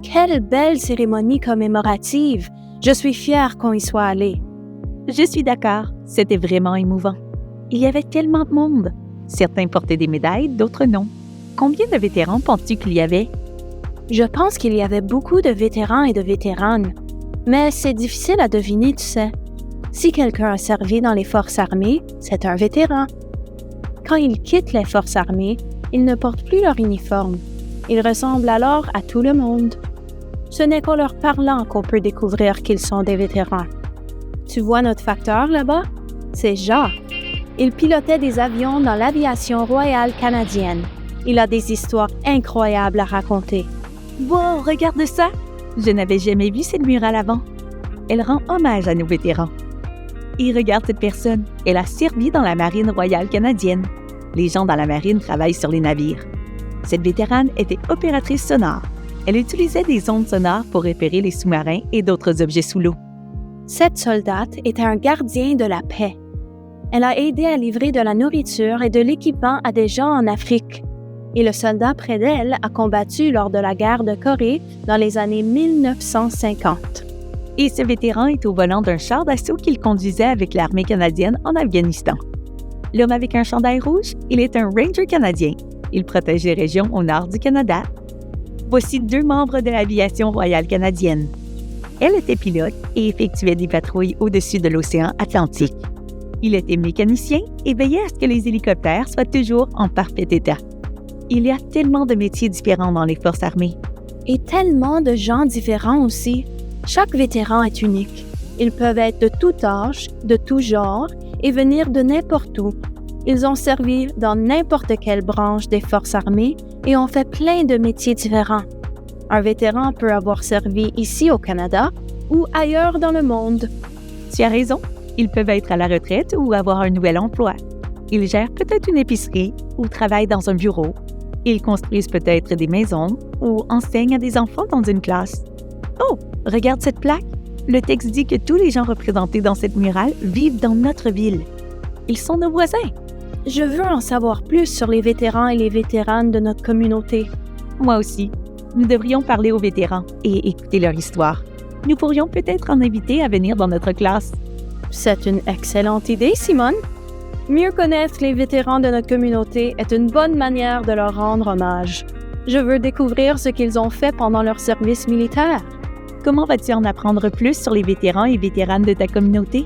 Quelle belle cérémonie commémorative! Je suis fière qu'on y soit allé. Je suis d'accord, c'était vraiment émouvant. Il y avait tellement de monde. Certains portaient des médailles, d'autres non. Combien de vétérans penses-tu qu'il y avait? Je pense qu'il y avait beaucoup de vétérans et de vétéranes. Mais c'est difficile à deviner, tu sais. Si quelqu'un a servi dans les forces armées, c'est un vétéran. Quand ils quittent les forces armées, ils ne portent plus leur uniforme. Ils ressemblent alors à tout le monde. Ce n'est qu'en leur parlant qu'on peut découvrir qu'ils sont des vétérans. Tu vois notre facteur là-bas? C'est Jacques. Il pilotait des avions dans l'aviation royale canadienne. Il a des histoires incroyables à raconter. Wow, regarde ça! Je n'avais jamais vu cette murale avant. Elle rend hommage à nos vétérans. Et regarde cette personne, elle a servi dans la marine royale canadienne. Les gens dans la marine travaillent sur les navires. Cette vétérane était opératrice sonore. Elle utilisait des ondes sonores pour repérer les sous-marins et d'autres objets sous l'eau. Cette soldate était un gardien de la paix. Elle a aidé à livrer de la nourriture et de l'équipement à des gens en Afrique. Et le soldat près d'elle a combattu lors de la guerre de Corée dans les années 1950. Et ce vétéran est au volant d'un char d'assaut qu'il conduisait avec l'armée canadienne en Afghanistan. L'homme avec un chandail rouge, il est un Ranger canadien. Il protège les régions au nord du Canada. Voici 2 membres de l'aviation royale canadienne. Elle était pilote et effectuait des patrouilles au-dessus de l'océan Atlantique. Il était mécanicien et veillait à ce que les hélicoptères soient toujours en parfait état. Il y a tellement de métiers différents dans les forces armées. Et tellement de gens différents aussi. Chaque vétéran est unique. Ils peuvent être de tout âge, de tout genre et venir de n'importe où. Ils ont servi dans n'importe quelle branche des forces armées et ont fait plein de métiers différents. Un vétéran peut avoir servi ici au Canada ou ailleurs dans le monde. Tu as raison, ils peuvent être à la retraite ou avoir un nouvel emploi. Ils gèrent peut-être une épicerie ou travaillent dans un bureau. Ils construisent peut-être des maisons ou enseignent à des enfants dans une classe. Oh, regarde cette plaque! Le texte dit que tous les gens représentés dans cette murale vivent dans notre ville. Ils sont nos voisins. Je veux en savoir plus sur les vétérans et les vétéranes de notre communauté. Moi aussi. Nous devrions parler aux vétérans et écouter leur histoire. Nous pourrions peut-être en inviter à venir dans notre classe. C'est une excellente idée, Simone. Mieux connaître les vétérans de notre communauté est une bonne manière de leur rendre hommage. Je veux découvrir ce qu'ils ont fait pendant leur service militaire. Comment vas-tu en apprendre plus sur les vétérans et vétéranes de ta communauté?